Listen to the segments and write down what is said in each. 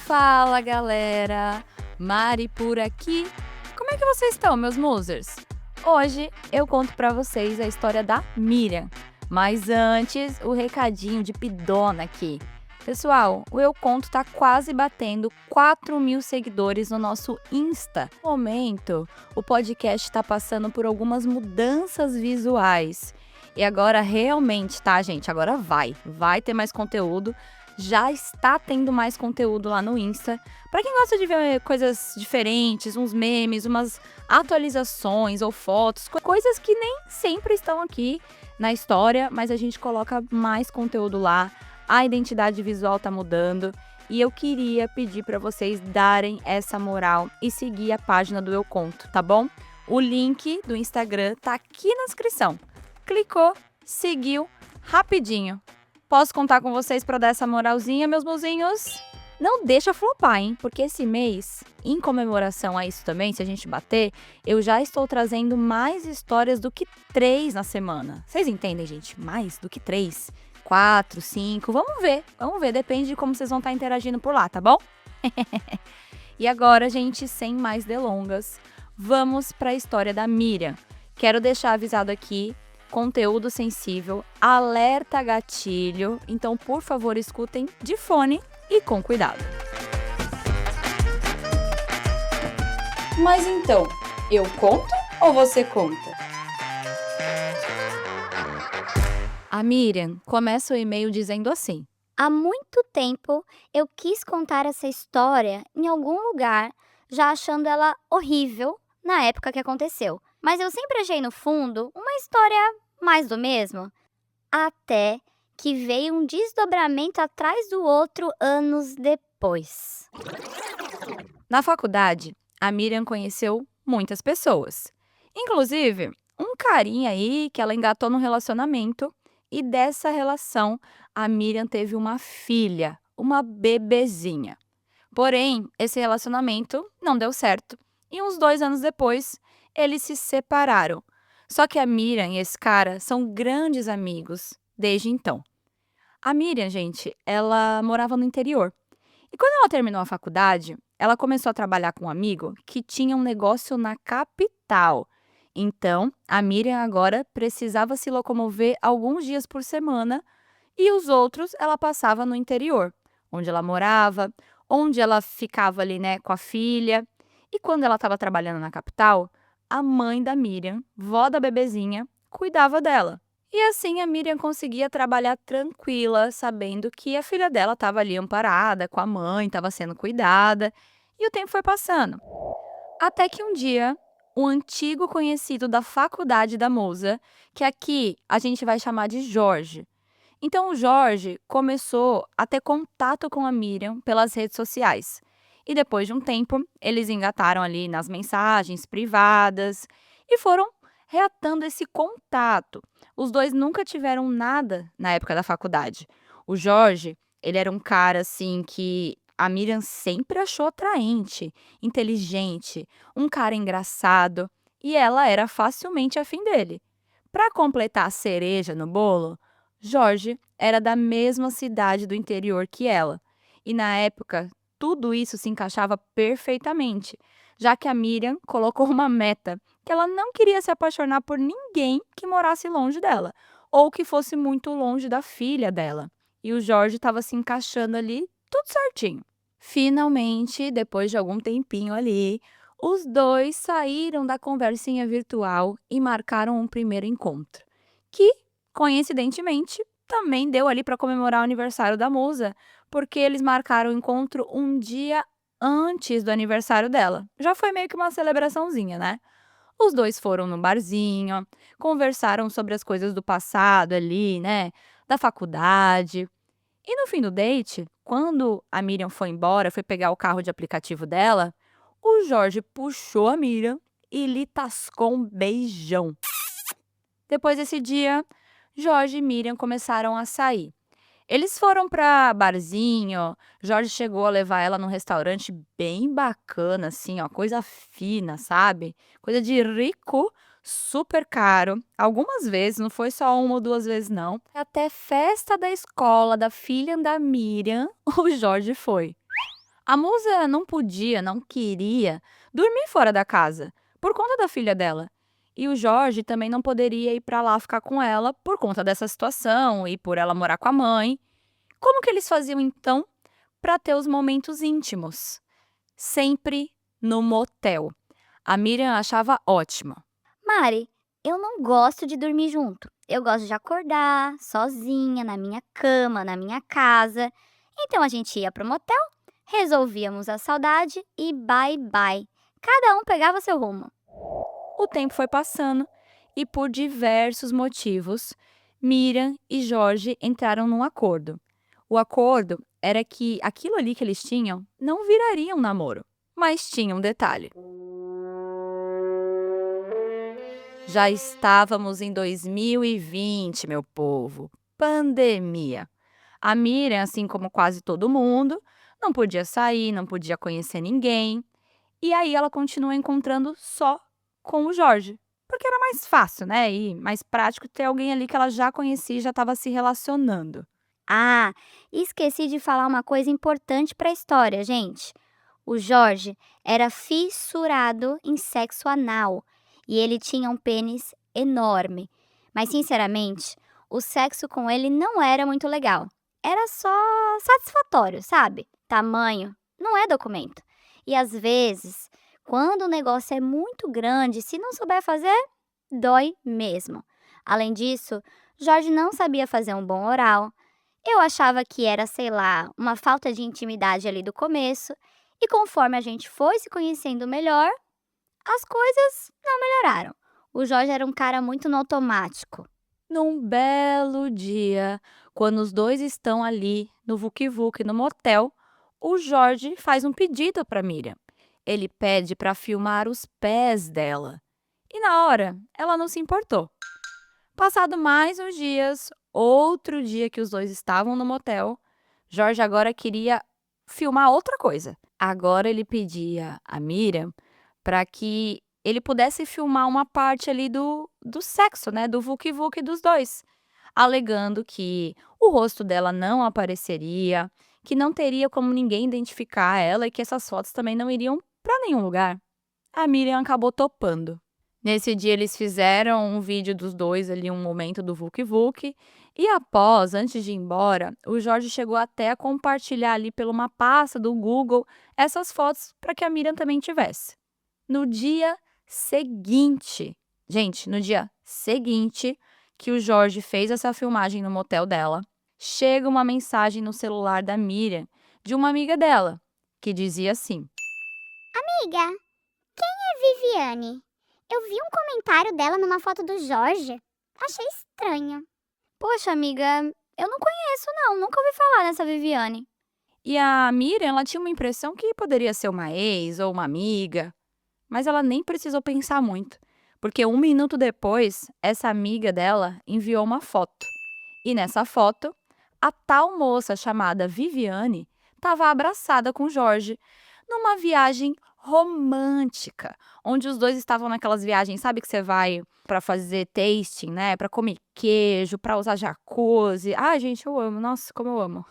Fala, galera! Mari por aqui. Como é que vocês estão, meus musers? Hoje eu conto pra vocês a história da Miriam. Mas antes, o recadinho de pidona aqui. Pessoal, o Eu Conto tá quase batendo 4.000 seguidores no nosso Insta. No momento, o podcast tá passando por algumas mudanças visuais. E agora realmente, tá, gente? Agora vai ter mais conteúdo. Já está tendo mais conteúdo lá no Insta. Para quem gosta de ver coisas diferentes, uns memes, umas atualizações ou fotos, coisas que nem sempre estão aqui na história, mas a gente coloca mais conteúdo lá. A identidade visual tá mudando e eu queria pedir para vocês darem essa moral e seguir a página do Eu Conto, tá bom? O link do Instagram tá aqui na descrição. Clicou, seguiu, rapidinho. Posso contar com vocês para dar essa moralzinha, meus mozinhos? Não deixa flopar, hein? Porque esse mês, em comemoração a isso também, se a gente bater, eu já estou trazendo mais histórias do que 3 na semana. Vocês entendem, gente? Mais do que 3, 4, 5, vamos ver, depende de como vocês vão estar interagindo por lá, tá bom? E agora, gente, sem mais delongas, vamos para a história da Miriam. Quero deixar avisado aqui, conteúdo sensível, alerta gatilho, então por favor escutem de fone e com cuidado. Mas então, eu conto ou você conta? A Miriam começa o e-mail dizendo assim: Há muito tempo eu quis contar essa história em algum lugar, já achando ela horrível na época que aconteceu. Mas eu sempre achei no fundo uma história mais do mesmo. Até que veio um desdobramento atrás do outro anos depois. Na faculdade, a Miriam conheceu muitas pessoas. Inclusive, um carinha aí que ela engatou no relacionamento. E dessa relação, a Miriam teve uma filha, uma bebezinha. Porém, esse relacionamento não deu certo. E uns 2 anos depois, eles se separaram. Só que a Miriam e esse cara são grandes amigos desde então. A Miriam, gente, ela morava no interior. E quando ela terminou a faculdade, ela começou a trabalhar com um amigo que tinha um negócio na capital. Então, a Miriam agora precisava se locomover alguns dias por semana e os outros ela passava no interior, onde ela morava, onde ela ficava ali, né, com a filha. E quando ela estava trabalhando na capital, a mãe da Miriam, vó da bebezinha, cuidava dela. E assim a Miriam conseguia trabalhar tranquila, sabendo que a filha dela estava ali amparada com a mãe, estava sendo cuidada. E o tempo foi passando. Até que um dia, um antigo conhecido da faculdade da moça, que aqui a gente vai chamar de Jorge. Então o Jorge começou a ter contato com a Miriam pelas redes sociais. E depois de um tempo, eles engataram ali nas mensagens privadas e foram reatando esse contato. Os dois nunca tiveram nada na época da faculdade. O Jorge, ele era um cara assim que a Miriam sempre achou atraente, inteligente, um cara engraçado, e ela era facilmente afim dele. Para completar a cereja no bolo, Jorge era da mesma cidade do interior que ela. E na época, tudo isso se encaixava perfeitamente, já que a Miriam colocou uma meta que ela não queria se apaixonar por ninguém que morasse longe dela, ou que fosse muito longe da filha dela. E o Jorge estava se encaixando ali tudo certinho. Finalmente, depois de algum tempinho ali, os dois saíram da conversinha virtual e marcaram um primeiro encontro, que, coincidentemente, também deu ali para comemorar o aniversário da musa, porque eles marcaram o encontro um dia antes do aniversário dela. Já foi meio que uma celebraçãozinha, né? Os dois foram no barzinho, conversaram sobre as coisas do passado ali, né? Da faculdade. E no fim do date, quando a Miriam foi embora, foi pegar o carro de aplicativo dela, o Jorge puxou a Miriam e lhe tascou um beijão. Depois desse dia, Jorge e Miriam começaram a sair. Eles foram pra barzinho, Jorge chegou a levar ela num restaurante bem bacana, assim, ó, coisa fina, sabe? Coisa de rico, super caro. Algumas vezes, não foi só 1 ou 2 vezes, não. Até festa da escola da filha da Miriam, o Jorge foi. A musa não podia, não queria dormir fora da casa por conta da filha dela. E o Jorge também não poderia ir para lá ficar com ela por conta dessa situação e por ela morar com a mãe. Como que eles faziam então para ter os momentos íntimos? Sempre no motel. A Miriam achava ótimo. Mari, eu não gosto de dormir junto. Eu gosto de acordar sozinha, na minha cama, na minha casa. Então a gente ia pro motel, resolvíamos a saudade e bye bye. Cada um pegava seu rumo. O tempo foi passando e, por diversos motivos, Miriam e Jorge entraram num acordo. O acordo era que aquilo ali que eles tinham não viraria um namoro. Mas tinha um detalhe. Já estávamos em 2020, meu povo. Pandemia. A Miriam, assim como quase todo mundo, não podia sair, não podia conhecer ninguém. E aí ela continua encontrando só com o Jorge. Porque era mais fácil, né? E mais prático ter alguém ali que ela já conhecia e já estava se relacionando. Ah, esqueci de falar uma coisa importante para a história, gente. O Jorge era fissurado em sexo anal e ele tinha um pênis enorme. Mas, sinceramente, o sexo com ele não era muito legal. Era só satisfatório, sabe? Tamanho não é documento. E às vezes, quando o negócio é muito grande, se não souber fazer, dói mesmo. Além disso, Jorge não sabia fazer um bom oral. Eu achava que era, sei lá, uma falta de intimidade ali do começo, e conforme a gente foi se conhecendo melhor, as coisas não melhoraram. O Jorge era um cara muito no automático. Num belo dia, quando os dois estão ali no Vuki Vuki, no motel, o Jorge faz um pedido para Miriam. Ele pede para filmar os pés dela. E na hora, ela não se importou. Passado mais uns dias, outro dia que os dois estavam no motel, Jorge agora queria filmar outra coisa. Agora ele pedia a Miriam para que ele pudesse filmar uma parte ali do sexo, né? Do Vuki Vuki dos dois, alegando que o rosto dela não apareceria, que não teria como ninguém identificar ela e que essas fotos também não iriam para nenhum lugar. A Miriam acabou topando. Nesse dia eles fizeram um vídeo dos dois ali, um momento do Vuki Vuki, e após, antes de ir embora, o Jorge chegou até a compartilhar ali pela uma pasta do Google essas fotos para que a Miriam também tivesse. No dia seguinte, gente, no dia seguinte que o Jorge fez essa filmagem no motel dela, chega uma mensagem no celular da Miriam de uma amiga dela, que dizia assim: Amiga, Viviane, eu vi um comentário dela numa foto do Jorge. Achei estranho. Poxa, amiga, eu não conheço não, nunca ouvi falar nessa Viviane. E a Miriam, ela tinha uma impressão que poderia ser uma ex ou uma amiga, mas ela nem precisou pensar muito, porque 1 minuto depois, essa amiga dela enviou uma foto. E nessa foto, a tal moça chamada Viviane estava abraçada com Jorge, numa viagem romântica, onde os dois estavam naquelas viagens, sabe, que você vai para fazer tasting, né, para comer queijo, para usar jacuzzi. Ai, gente, eu amo. Nossa, como eu amo.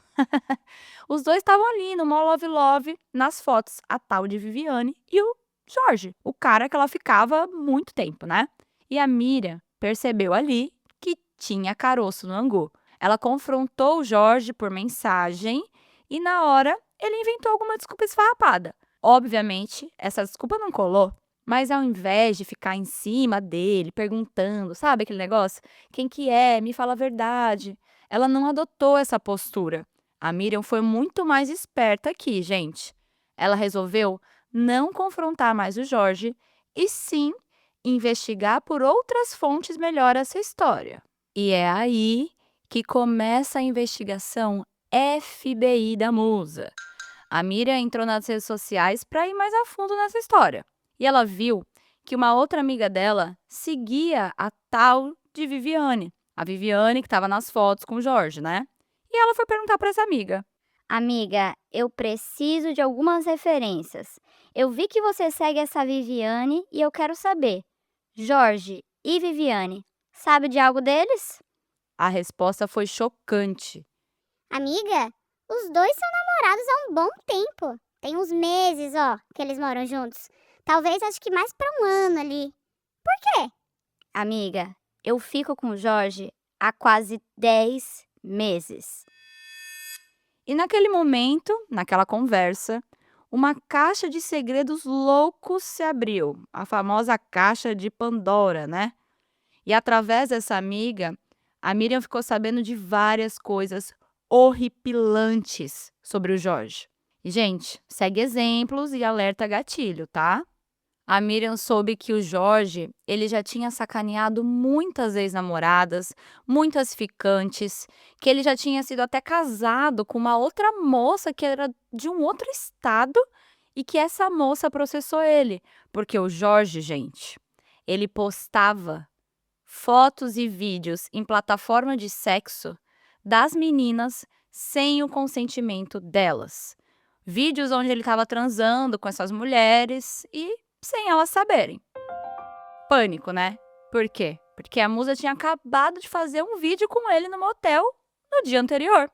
Os dois estavam ali no mó love love nas fotos, a tal de Viviane e o Jorge, o cara que ela ficava muito tempo, né? E a Miriam percebeu ali que tinha caroço no angu. Ela confrontou o Jorge por mensagem e na hora ele inventou alguma desculpa esfarrapada. Obviamente, essa desculpa não colou, mas ao invés de ficar em cima dele, perguntando, sabe aquele negócio? Quem que é? Me fala a verdade. Ela não adotou essa postura. A Miriam foi muito mais esperta aqui, gente. Ela resolveu não confrontar mais o Jorge e sim investigar por outras fontes melhor essa história. E é aí que começa a investigação FBI da Musa. A Miriam entrou nas redes sociais para ir mais a fundo nessa história. E ela viu que uma outra amiga dela seguia a tal de Viviane. A Viviane que estava nas fotos com o Jorge, né? E ela foi perguntar para essa amiga. Amiga, eu preciso de algumas referências. Eu vi que você segue essa Viviane e eu quero saber. Jorge e Viviane, sabe de algo deles? A resposta foi chocante. Amiga, os dois são namorados há um bom tempo. Tem uns meses, ó, que eles moram juntos. Talvez acho que mais pra um ano ali. Por quê? Amiga, eu fico com o Jorge há quase 10 meses. E naquele momento, naquela conversa, uma caixa de segredos loucos se abriu, a famosa caixa de Pandora, né? E através dessa amiga, a Miriam ficou sabendo de várias coisas horripilantes sobre o Jorge. E, gente, segue exemplos e alerta gatilho, tá? A Miriam soube que o Jorge, ele já tinha sacaneado muitas ex-namoradas, muitas ficantes, que ele já tinha sido até casado com uma outra moça que era de um outro estado e que essa moça processou ele, porque o Jorge, gente, ele postava fotos e vídeos em plataforma de sexo das meninas sem o consentimento delas. Vídeos onde ele estava transando com essas mulheres e sem elas saberem. Pânico, né? Por quê? Porque a musa tinha acabado de fazer um vídeo com ele no motel no dia anterior.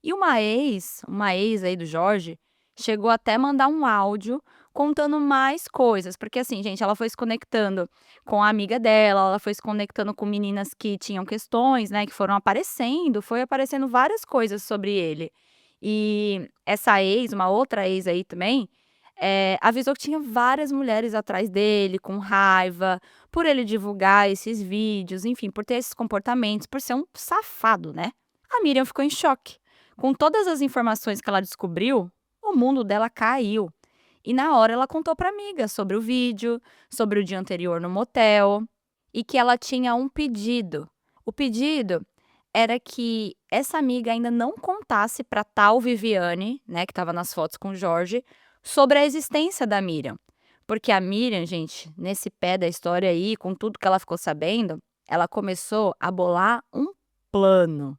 E uma ex aí do Jorge, chegou até mandar um áudio contando mais coisas, porque assim, gente, ela foi se conectando com a amiga dela, ela foi se conectando com meninas que tinham questões, né, que foram aparecendo, foi aparecendo várias coisas sobre ele. E essa ex, uma outra ex aí também, avisou que tinha várias mulheres atrás dele, com raiva, por ele divulgar esses vídeos, enfim, por ter esses comportamentos, por ser um safado, né? A Miriam ficou em choque. Com todas as informações que ela descobriu, o mundo dela caiu. E na hora ela contou para amiga sobre o vídeo, sobre o dia anterior no motel e que ela tinha um pedido. O pedido era que essa amiga ainda não contasse para tal Viviane, né, que estava nas fotos com o Jorge, sobre a existência da Miriam. Porque a Miriam, gente, nesse pé da história aí, com tudo que ela ficou sabendo, ela começou a bolar um plano.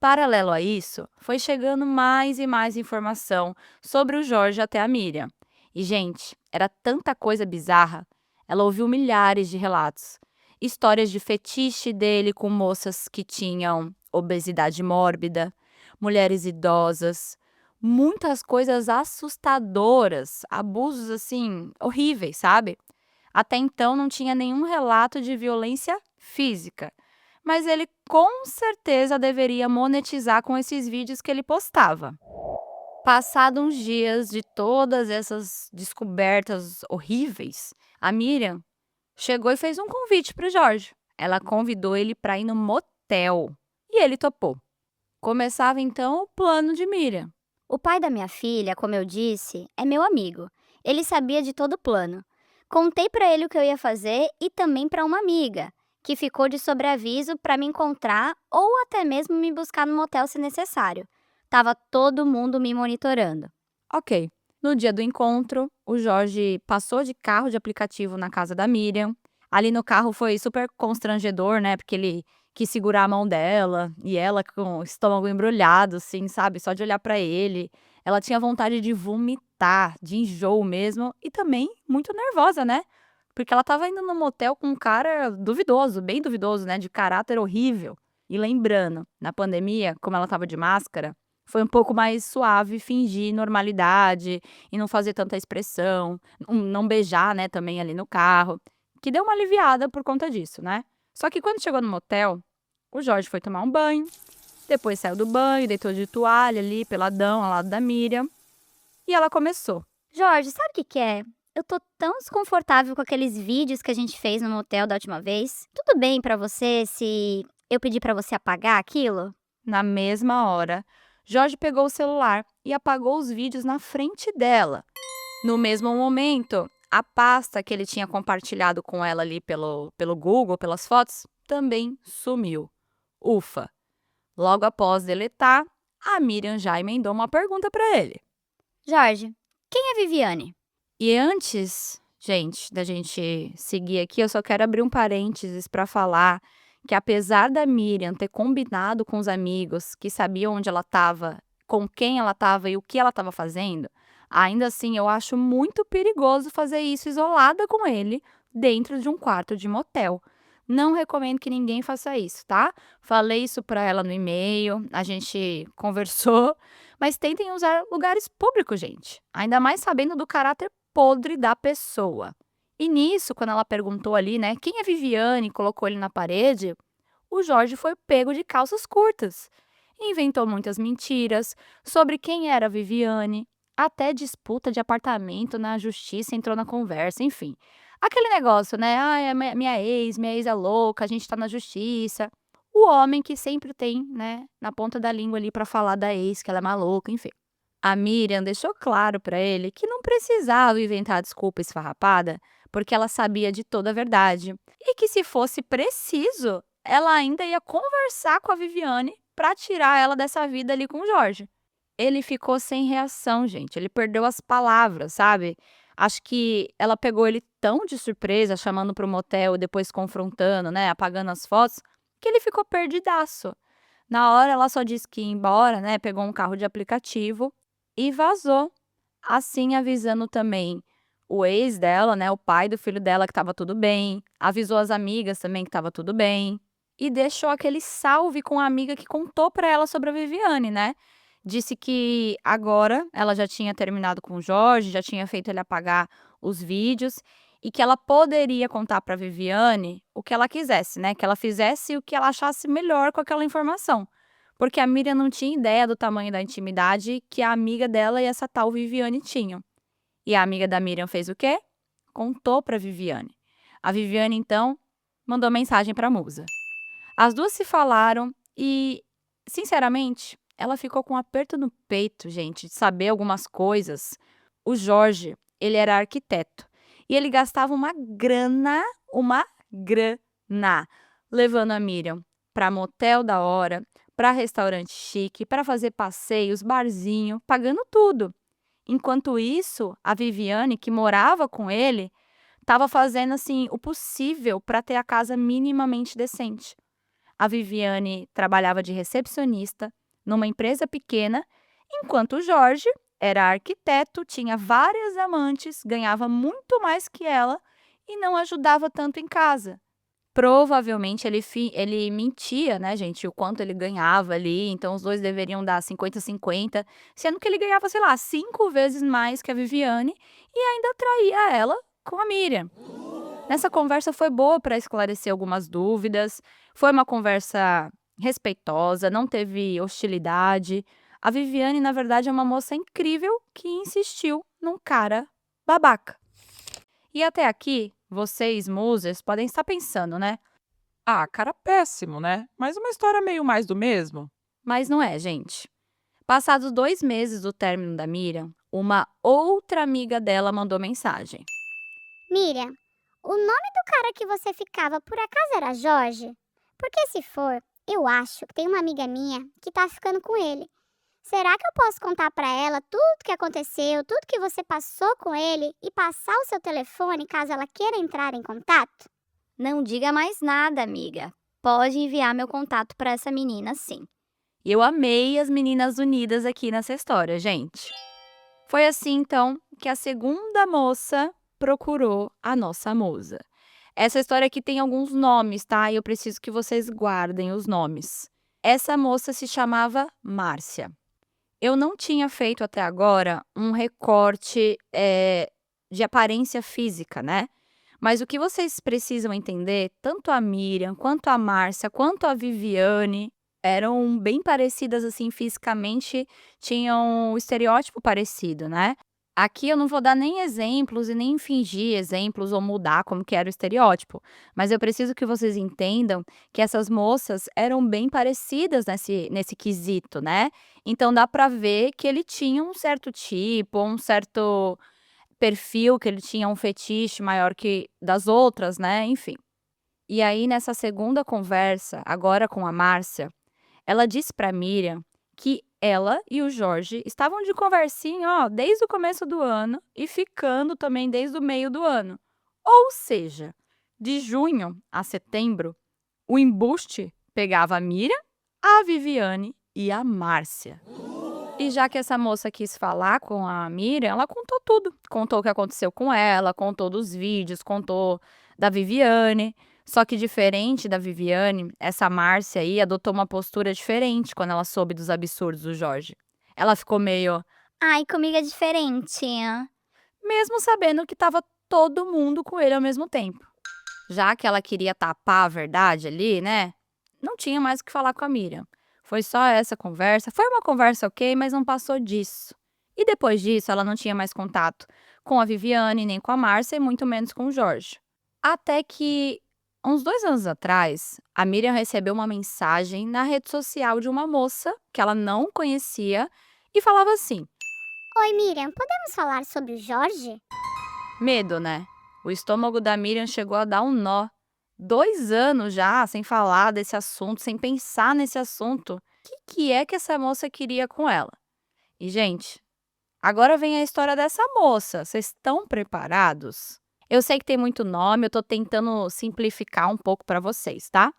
Paralelo a isso, foi chegando mais e mais informação sobre o Jorge até a Miriam. E, gente, era tanta coisa bizarra. Ela ouviu milhares de relatos. Histórias de fetiche dele com moças que tinham obesidade mórbida, mulheres idosas, muitas coisas assustadoras, abusos assim, horríveis, sabe? Até então não tinha nenhum relato de violência física, mas ele com certeza deveria monetizar com esses vídeos que ele postava. Passado uns dias de todas essas descobertas horríveis, a Miriam chegou e fez um convite para o Jorge. Ela convidou ele para ir no motel e ele topou. Começava então o plano de Miriam. O pai da minha filha, como eu disse, é meu amigo. Ele sabia de todo o plano. Contei pra ele o que eu ia fazer e também pra uma amiga, que ficou de sobreaviso pra me encontrar ou até mesmo me buscar no motel se necessário. Tava todo mundo me monitorando. Ok. No dia do encontro, o Jorge passou de carro de aplicativo na casa da Miriam. Ali no carro foi super constrangedor, né? Porque ele quis segurar a mão dela e ela com o estômago embrulhado, assim, sabe? Só de olhar pra ele. Ela tinha vontade de vomitar, de enjoo mesmo, e também muito nervosa, né? Porque ela estava indo no motel com um cara duvidoso, bem duvidoso, né? De caráter horrível. E lembrando, na pandemia, como ela estava de máscara, foi um pouco mais suave fingir normalidade e não fazer tanta expressão, não beijar, né, também ali no carro, que deu uma aliviada por conta disso, né. Só que quando chegou no motel, o Jorge foi tomar um banho, depois saiu do banho, deitou de toalha ali, peladão, ao lado da Miriam, e ela começou. Jorge, sabe o que que é? Eu tô tão desconfortável com aqueles vídeos que a gente fez no motel da última vez. Tudo bem pra você se eu pedir pra você apagar aquilo? Na mesma hora, Jorge pegou o celular e apagou os vídeos na frente dela. No mesmo momento, a pasta que ele tinha compartilhado com ela ali pelo Google, pelas fotos, também sumiu. Ufa! Logo após deletar, a Miriam já emendou uma pergunta para ele. Jorge, quem é Viviane? E antes, gente, da gente seguir aqui, eu só quero abrir um parênteses para falar que apesar da Miriam ter combinado com os amigos que sabiam onde ela estava, com quem ela estava e o que ela estava fazendo, ainda assim eu acho muito perigoso fazer isso isolada com ele dentro de um quarto de motel. Não recomendo que ninguém faça isso, tá? Falei isso para ela no e-mail, a gente conversou, Mas tentem usar lugares públicos, gente. Ainda mais sabendo do caráter podre da pessoa. E nisso, quando ela perguntou ali, né, quem é Viviane e colocou ele na parede, o Jorge foi pego de calças curtas. Inventou muitas mentiras sobre quem era a Viviane, até disputa de apartamento na justiça entrou na conversa, enfim. Aquele negócio, né? Ah, é minha ex é louca, a gente tá na justiça. O homem que sempre tem, né, na ponta da língua ali pra falar da ex, que ela é maluca, enfim. A Miriam deixou claro pra ele que não precisava inventar desculpa esfarrapada, porque ela sabia de toda a verdade. E que se fosse preciso, ela ainda ia conversar com a Viviane pra tirar ela dessa vida ali com o Jorge. Ele ficou sem reação, gente. Ele perdeu as palavras, sabe? Acho que ela pegou ele tão de surpresa, chamando para o motel e depois confrontando, né? Apagando as fotos, que ele ficou perdidaço. Na hora, ela só disse que ia embora, né? Pegou um carro de aplicativo e vazou. Assim, avisando também o ex dela, né? O pai do filho dela que estava tudo bem. Avisou as amigas também que estava tudo bem. E deixou aquele salve com a amiga que contou para ela sobre a Viviane, né? Disse que agora ela já tinha terminado com o Jorge, já tinha feito ele apagar os vídeos e que ela poderia contar para Viviane o que ela quisesse, né? Que ela fizesse o que ela achasse melhor com aquela informação. Porque a Miriam não tinha ideia do tamanho da intimidade que a amiga dela e essa tal Viviane tinham. E a amiga da Miriam fez o quê? Contou para Viviane. A Viviane, então, mandou mensagem para a musa. As duas se falaram e, sinceramente, ela ficou com um aperto no peito, gente, de saber algumas coisas. O Jorge, ele era arquiteto e ele gastava uma grana, levando a Miriam para motel da hora, para restaurante chique, para fazer passeios, barzinho, pagando tudo. Enquanto isso, a Viviane, que morava com ele, estava fazendo assim o possível para ter a casa minimamente decente. A Viviane trabalhava de recepcionista numa empresa pequena, enquanto o Jorge era arquiteto, tinha várias amantes, ganhava muito mais que ela e não ajudava tanto em casa. Provavelmente ele mentia, né, gente, o quanto ele ganhava ali, então os dois deveriam dar 50-50, sendo que ele ganhava, sei lá, 5 vezes mais que a Viviane e ainda traía ela com a Miriam. Nessa conversa foi boa para esclarecer algumas dúvidas, foi uma conversa respeitosa, não teve hostilidade. A Viviane, na verdade, é uma moça incrível que insistiu num cara babaca. E até aqui, vocês, musers, podem estar pensando, né? Ah, cara péssimo, né? Mas uma história meio mais do mesmo. Mas não é, gente. Passados 2 meses do término da Miriam, uma outra amiga dela mandou mensagem. Miriam, o nome do cara que você ficava por acaso era Jorge? Porque se for, eu acho que tem uma amiga minha que tá ficando com ele. Será que eu posso contar pra ela tudo que aconteceu, tudo que você passou com ele e passar o seu telefone caso ela queira entrar em contato? Não diga mais nada, amiga. Pode enviar meu contato para essa menina, sim. E eu amei as meninas unidas aqui nessa história, gente. Foi assim, então, que a segunda moça procurou a nossa musa. Essa história aqui tem alguns nomes, tá? E eu preciso que vocês guardem os nomes. Essa moça se chamava Márcia. Eu não tinha feito até agora um recorte de aparência física, né? Mas o que vocês precisam entender, tanto a Miriam, quanto a Márcia, quanto a Viviane, eram bem parecidas assim fisicamente, tinham o estereótipo parecido, né? Aqui eu não vou dar nem exemplos e nem fingir exemplos ou mudar como que era o estereótipo, mas eu preciso que vocês entendam que essas moças eram bem parecidas nesse quesito, né? Então dá pra ver que ele tinha um certo tipo, um certo perfil, que ele tinha um fetiche maior que das outras, né, enfim. E aí nessa segunda conversa, agora com a Márcia, ela disse pra Miriam que ela e o Jorge estavam de conversinha, ó, desde o começo do ano e ficando também desde o meio do ano. Ou seja, de junho a setembro, o embuste pegava a Miriam, a Viviane e a Márcia. E já que essa moça quis falar com a Miriam, ela contou tudo. Contou o que aconteceu com ela, contou dos vídeos, contou da Viviane. Só que diferente da Viviane, essa Márcia aí adotou uma postura diferente quando ela soube dos absurdos do Jorge. Ela ficou meio, Ai, comigo é diferente. mesmo sabendo que estava todo mundo com ele ao mesmo tempo. Já que ela queria tapar a verdade ali, né, não tinha mais o que falar com a Miriam. Foi só essa conversa, foi uma conversa ok, mas não passou disso. E depois disso, ela não tinha mais contato com a Viviane, nem com a Márcia e muito menos com o Jorge. Até que, uns 2 anos atrás, a Miriam recebeu uma mensagem na rede social de uma moça que ela não conhecia e falava assim: Oi, Miriam, podemos falar sobre o Jorge? medo, né? O estômago da Miriam chegou a dar um nó. 2 anos já sem falar desse assunto, sem pensar nesse assunto. O que é que essa moça queria com ela? E, gente, agora vem a história dessa moça. Vocês estão preparados? Eu sei que tem muito nome, eu tô tentando simplificar um pouco para vocês, tá?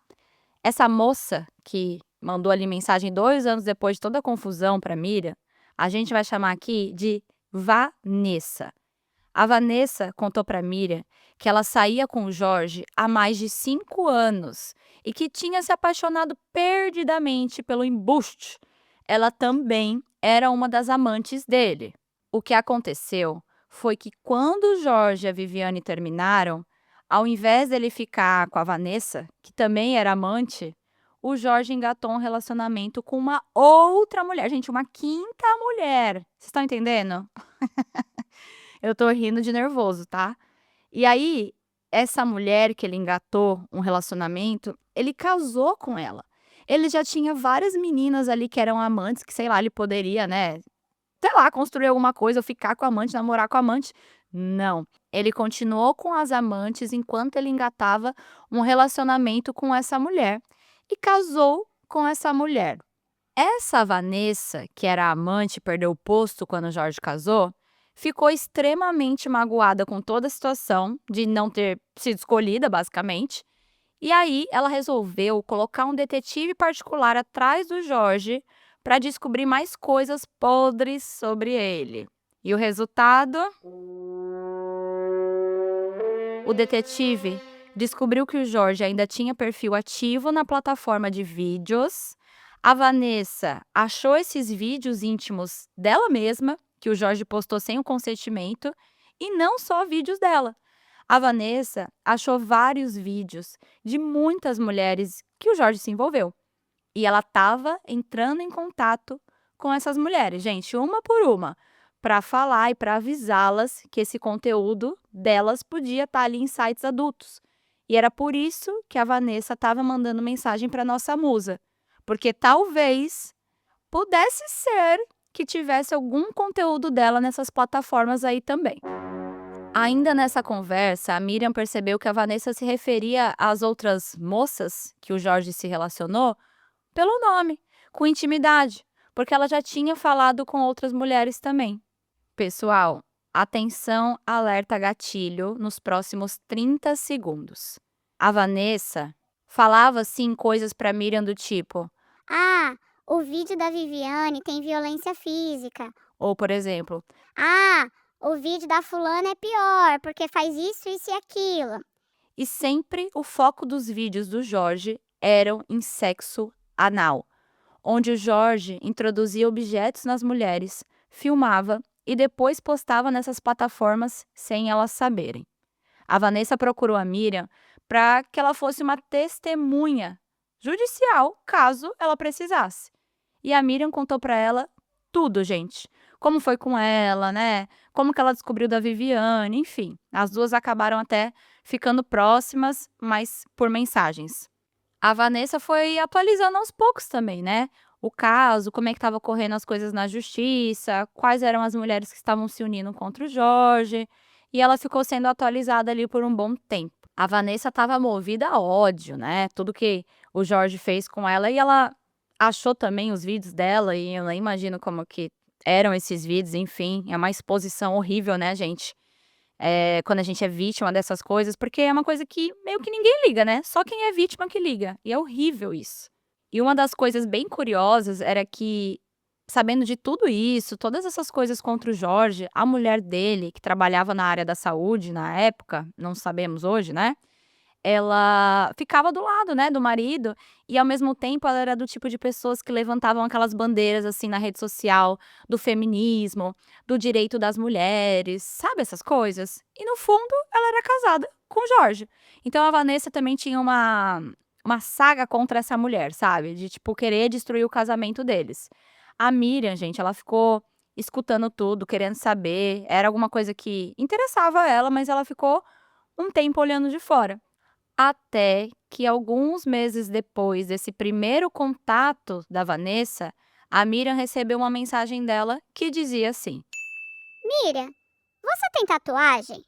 Essa moça que mandou ali mensagem 2 anos depois de toda a confusão para Miriam, a gente vai chamar aqui de Vanessa. A Vanessa contou para Miriam que ela saía com o Jorge há mais de 5 anos e que tinha se apaixonado perdidamente pelo embuste. Ela também era uma das amantes dele. O que aconteceu foi que quando o Jorge e a Viviane terminaram, ao invés dele ficar com a Vanessa, que também era amante, o Jorge engatou um relacionamento com uma outra mulher. Gente, uma quinta mulher. Vocês estão entendendo? Eu tô rindo de nervoso, tá? E aí, essa mulher que ele engatou um relacionamento, ele casou com ela. Ele já tinha várias meninas ali que eram amantes, que sei lá, ele poderia, né, sei lá, construir alguma coisa, ou ficar com a amante, namorar com a amante. Não. Ele continuou com as amantes enquanto ele engatava um relacionamento com essa mulher e casou com essa mulher. Essa Vanessa, que era a amante e perdeu o posto quando o Jorge casou, ficou extremamente magoada com toda a situação de não ter sido escolhida, basicamente. E aí ela resolveu colocar um detetive particular atrás do Jorge para descobrir mais coisas podres sobre ele. E o resultado? O detetive descobriu que o Jorge ainda tinha perfil ativo na plataforma de vídeos. A Vanessa achou esses vídeos íntimos dela mesma, que o Jorge postou sem o consentimento, e não só vídeos dela. A Vanessa achou vários vídeos de muitas mulheres que o Jorge se envolveu. E ela estava entrando em contato com essas mulheres, gente, uma por uma, para falar e para avisá-las que esse conteúdo delas podia estar ali em sites adultos. E era por isso que a Vanessa estava mandando mensagem para nossa musa, porque talvez pudesse ser que tivesse algum conteúdo dela nessas plataformas aí também. Ainda nessa conversa, a Miriam percebeu que a Vanessa se referia às outras moças que o Jorge se relacionou pelo nome, com intimidade, porque ela já tinha falado com outras mulheres também. Pessoal, atenção, alerta gatilho nos próximos 30 segundos. A Vanessa falava assim coisas para Miriam do tipo, Ah, o vídeo da Viviane tem violência física. ou por exemplo, Ah, o vídeo da fulana é pior, porque faz isso e aquilo. e sempre o foco dos vídeos do Jorge eram em sexo anal, onde o Jorge introduzia objetos nas mulheres, filmava e depois postava nessas plataformas sem elas saberem. A Vanessa procurou a Miriam para que ela fosse uma testemunha judicial, caso ela precisasse. E a Miriam contou para ela tudo, gente. Como foi com ela, né? Como que ela descobriu da Viviane, enfim. As duas acabaram até ficando próximas, mas por mensagens. A Vanessa foi atualizando aos poucos também, né? O caso, como é que estava correndo as coisas na justiça, quais eram as mulheres que estavam se unindo contra o Jorge, e ela ficou sendo atualizada ali por um bom tempo. A Vanessa estava movida a ódio, né? Tudo que o Jorge fez com ela, e ela achou também os vídeos dela, e eu nem imagino como que eram esses vídeos, enfim, é uma exposição horrível, né, gente? Quando a gente é vítima dessas coisas, porque é uma coisa que meio que ninguém liga, né? Só quem é vítima que liga. E é horrível isso. E uma das coisas bem curiosas era que, sabendo de tudo isso, todas essas coisas contra o Jorge, a mulher dele, que trabalhava na área da saúde na época, não sabemos hoje, né? ela ficava do lado, né, do marido, e ao mesmo tempo ela era do tipo de pessoas que levantavam aquelas bandeiras, assim, na rede social, do feminismo, do direito das mulheres, sabe essas coisas? E no fundo ela era casada com o Jorge. Então a Vanessa também tinha uma saga contra essa mulher, sabe, de tipo querer destruir o casamento deles. A Miriam, gente, ela ficou escutando tudo, querendo saber, era alguma coisa que interessava ela, mas ela ficou um tempo olhando de fora. Até que alguns meses depois desse primeiro contato da Vanessa, a Miriam recebeu uma mensagem dela que dizia assim: Miriam, você tem tatuagem?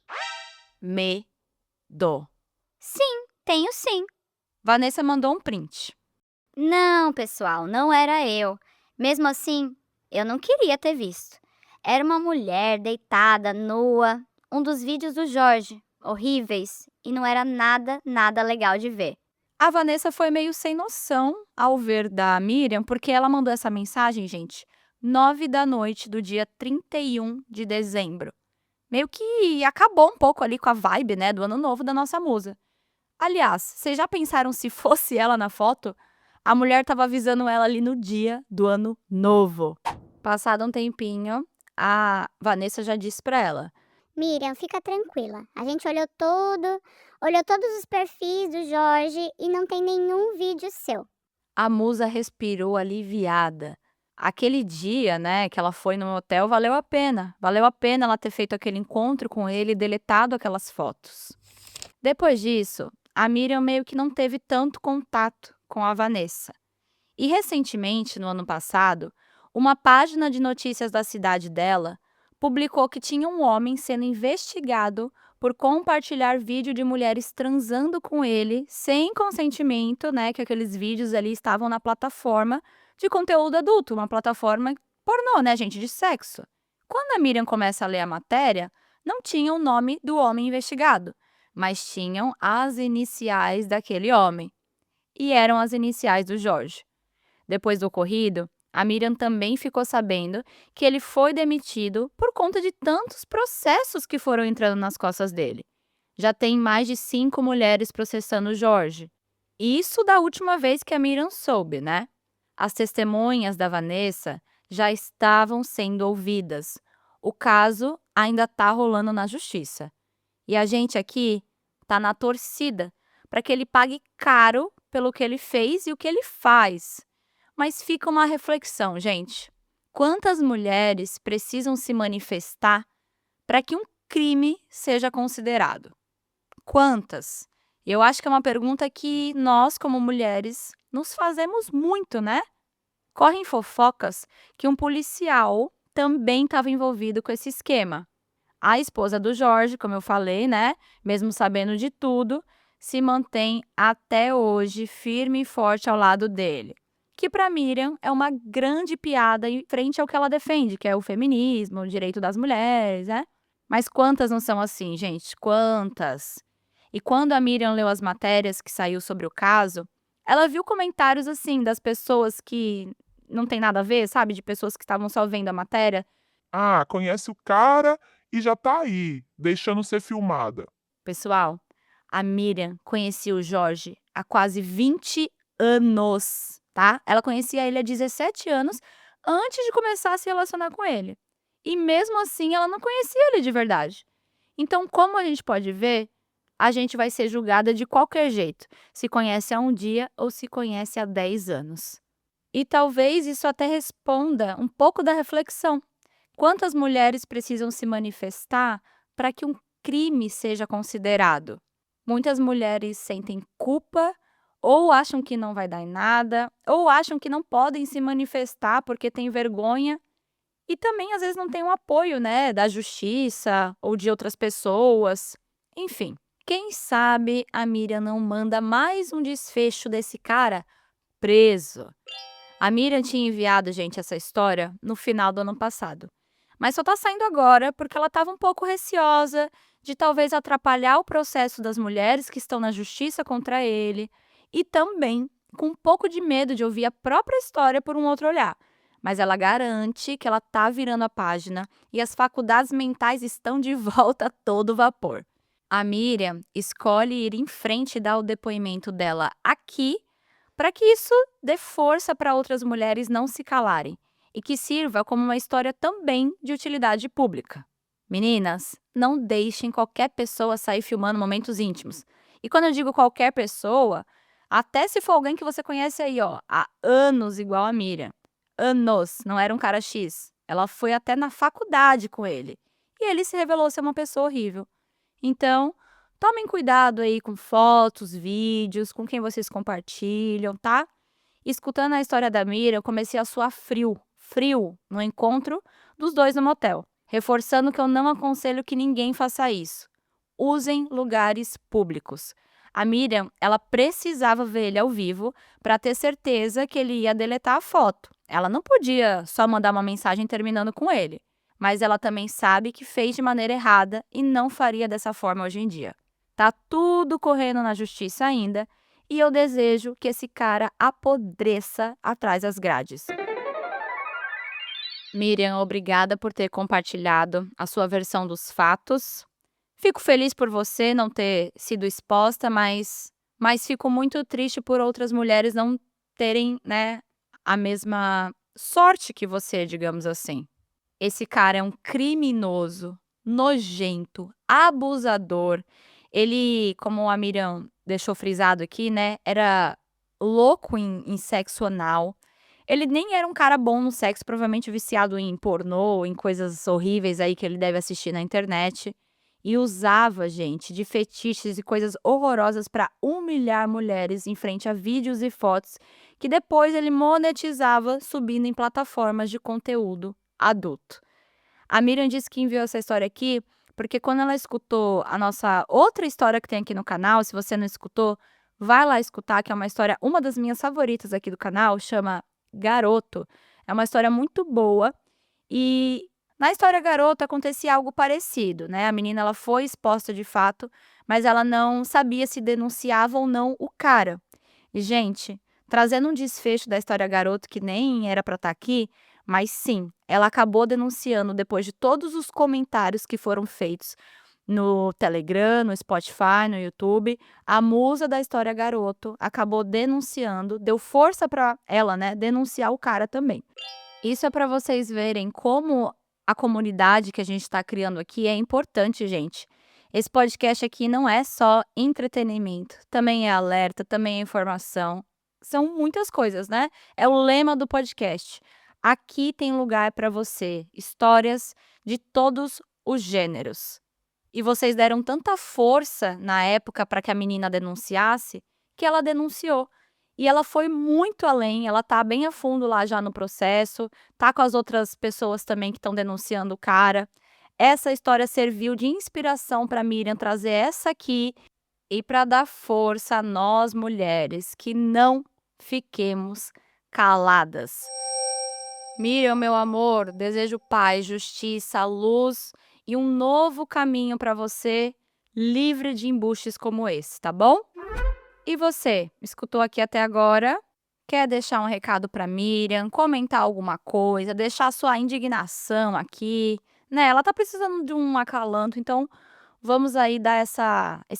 medo. Sim, tenho sim. Vanessa mandou um print. Não, pessoal, não era eu. Mesmo assim, eu não queria ter visto. Era uma mulher deitada, nua, um dos vídeos do Jorge, horríveis, e não era nada, nada legal de ver. A Vanessa foi meio sem noção ao ver da Miriam, porque ela mandou essa mensagem, gente, 9 da noite do dia 31 de dezembro. Meio que acabou um pouco ali com a vibe, né, do ano novo da nossa musa. Aliás, vocês já pensaram se fosse ela na foto? A mulher estava avisando ela ali no dia do ano novo. Passado um tempinho, a Vanessa já disse pra ela: Miriam, fica tranquila. A gente olhou todos os perfis do Jorge e não tem nenhum vídeo seu. a musa respirou aliviada. Aquele dia, né, que ela foi no hotel, valeu a pena. Valeu a pena ela ter feito aquele encontro com ele e deletado aquelas fotos. Depois disso, a Miriam meio que não teve tanto contato com a Vanessa. E recentemente, no ano passado, uma página de notícias da cidade dela publicou que tinha um homem sendo investigado por compartilhar vídeo de mulheres transando com ele sem consentimento, né? Que aqueles vídeos ali estavam na plataforma de conteúdo adulto, uma plataforma pornô, né, gente, de sexo. Quando a Miriam começa a ler a matéria, não tinha o nome do homem investigado, mas tinham as iniciais daquele homem. E eram as iniciais do Jorge. Depois do ocorrido, a Miriam também ficou sabendo que ele foi demitido por conta de tantos processos que foram entrando nas costas dele. Já tem mais de 5 mulheres processando o Jorge. Isso da última vez que a Miriam soube, né? As testemunhas da Vanessa já estavam sendo ouvidas. O caso ainda está rolando na justiça. E a gente aqui tá na torcida para que ele pague caro pelo que ele fez e o que ele faz. Mas fica uma reflexão, gente. Quantas mulheres precisam se manifestar para que um crime seja considerado? Quantas? Eu acho que é uma pergunta que nós, como mulheres, nos fazemos muito, né? Correm fofocas que um policial também estava envolvido com esse esquema. A esposa do Jorge, como eu falei, né, mesmo sabendo de tudo, se mantém até hoje firme e forte ao lado dele. Que para Miriam é uma grande piada em frente ao que ela defende, que é o feminismo, o direito das mulheres, né? Mas quantas não são assim, gente? Quantas? E quando a Miriam leu as matérias que saiu sobre o caso, ela viu comentários assim das pessoas que não tem nada a ver, sabe? De pessoas que estavam só vendo a matéria. Ah, conhece o cara e já tá aí, deixando ser filmada. Pessoal, a Miriam conhecia o Jorge há quase 20 anos, tá? Ela conhecia ele há 17 anos antes de começar a se relacionar com ele. E mesmo assim, ela não conhecia ele de verdade. Então, como a gente pode ver, a gente vai ser julgada de qualquer jeito, se conhece há um dia ou se conhece há 10 anos. E talvez isso até responda um pouco da reflexão. Quantas mulheres precisam se manifestar para que um crime seja considerado? Muitas mulheres sentem culpa, ou acham que não vai dar em nada, ou acham que não podem se manifestar porque têm vergonha, e também às vezes não têm o apoio, né, da justiça ou de outras pessoas. Enfim, quem sabe a Miriam não manda mais um desfecho desse cara preso. A Miriam tinha enviado, gente, essa história no final do ano passado. Mas só tá saindo agora porque ela estava um pouco receosa de talvez atrapalhar o processo das mulheres que estão na justiça contra ele e também com um pouco de medo de ouvir a própria história por um outro olhar. Mas ela garante que ela tá virando a página e as faculdades mentais estão de volta a todo vapor. A Miriam escolhe ir em frente e dar o depoimento dela aqui, para que isso dê força para outras mulheres não se calarem e que sirva como uma história também de utilidade pública. Meninas, não deixem qualquer pessoa sair filmando momentos íntimos. E quando eu digo qualquer pessoa, até se for alguém que você conhece aí, ó, há anos igual a Miriam. Anos, não era um cara X. Ela foi até na faculdade com ele. E ele se revelou ser uma pessoa horrível. Então, tomem cuidado aí com fotos, vídeos, com quem vocês compartilham, tá? Escutando a história da Miriam, eu comecei a suar frio, no encontro dos dois no motel, reforçando que eu não aconselho que ninguém faça isso. Usem lugares públicos. A Miriam, ela precisava ver ele ao vivo para ter certeza que ele ia deletar a foto. Ela não podia só mandar uma mensagem terminando com ele, mas ela também sabe que fez de maneira errada e não faria dessa forma hoje em dia. Tá tudo correndo na justiça ainda e eu desejo que esse cara apodreça atrás das grades. Miriam, obrigada por ter compartilhado a sua versão dos fatos. Fico feliz por você não ter sido exposta, mas fico muito triste por outras mulheres não terem, né, a mesma sorte que você, digamos assim. Esse cara é um criminoso, nojento, abusador. Ele, como a Miriam deixou frisado aqui, né, era louco em sexo anal. Ele nem era um cara bom no sexo, provavelmente viciado em pornô, em coisas horríveis aí que ele deve assistir na internet. E usava, gente, de fetiches e coisas horrorosas para humilhar mulheres em frente a vídeos e fotos que depois ele monetizava subindo em plataformas de conteúdo adulto. A Miriam disse que enviou essa história aqui porque quando ela escutou a nossa outra história que tem aqui no canal, se você não escutou, vai lá escutar, que é uma história, uma das minhas favoritas aqui do canal, chama Garoto. É uma história muito boa e na história Garoto acontecia algo parecido, né? A menina ela foi exposta de fato, mas ela não sabia se denunciava ou não o cara. E, gente, trazendo um desfecho da história Garoto que nem era para estar aqui, mas sim, ela acabou denunciando depois de todos os comentários que foram feitos no Telegram, no Spotify, no YouTube. A musa da história Garoto acabou denunciando, deu força para ela, né, denunciar o cara também. Isso é para vocês verem como a comunidade que a gente está criando aqui é importante, gente. Esse podcast aqui não é só entretenimento, também é alerta, também é informação. São muitas coisas, né? É o lema do podcast. Aqui tem lugar para você, histórias de todos os gêneros. E vocês deram tanta força na época para que a menina denunciasse, que ela denunciou. E ela foi muito além, ela tá bem a fundo lá já no processo, tá com as outras pessoas também que estão denunciando o cara. Essa história serviu de inspiração para Miriam trazer essa aqui e para dar força a nós mulheres que não fiquemos caladas. Miriam, meu amor, desejo paz, justiça, luz e um novo caminho para você, livre de embustes como esse, tá bom? E você, escutou aqui até agora? Quer deixar um recado para Miriam, comentar alguma coisa, deixar sua indignação aqui, né? Ela tá precisando de um acalanto, então vamos aí dar esse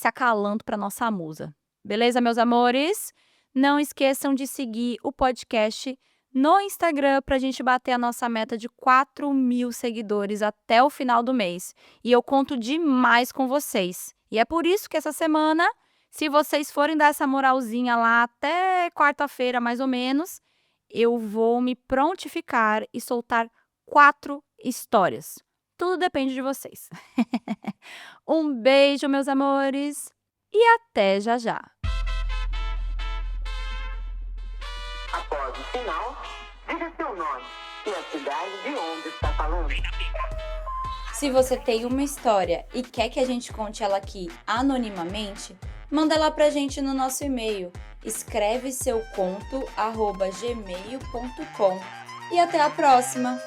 acalanto para nossa musa. Beleza, meus amores? Não esqueçam de seguir o podcast no Instagram para a gente bater a nossa meta de 4.000 seguidores até o final do mês. E eu conto demais com vocês. E é por isso que essa semana, se vocês forem dar essa moralzinha lá até quarta-feira, mais ou menos, eu vou me prontificar e soltar 4 histórias. Tudo depende de vocês. Um beijo, meus amores, e até já já. Após o sinal, diga seu nome e a cidade de onde está falando. Se você tem uma história e quer que a gente conte ela aqui anonimamente, manda lá pra gente no nosso e-mail, escreveseuconto@gmail.com. E até a próxima!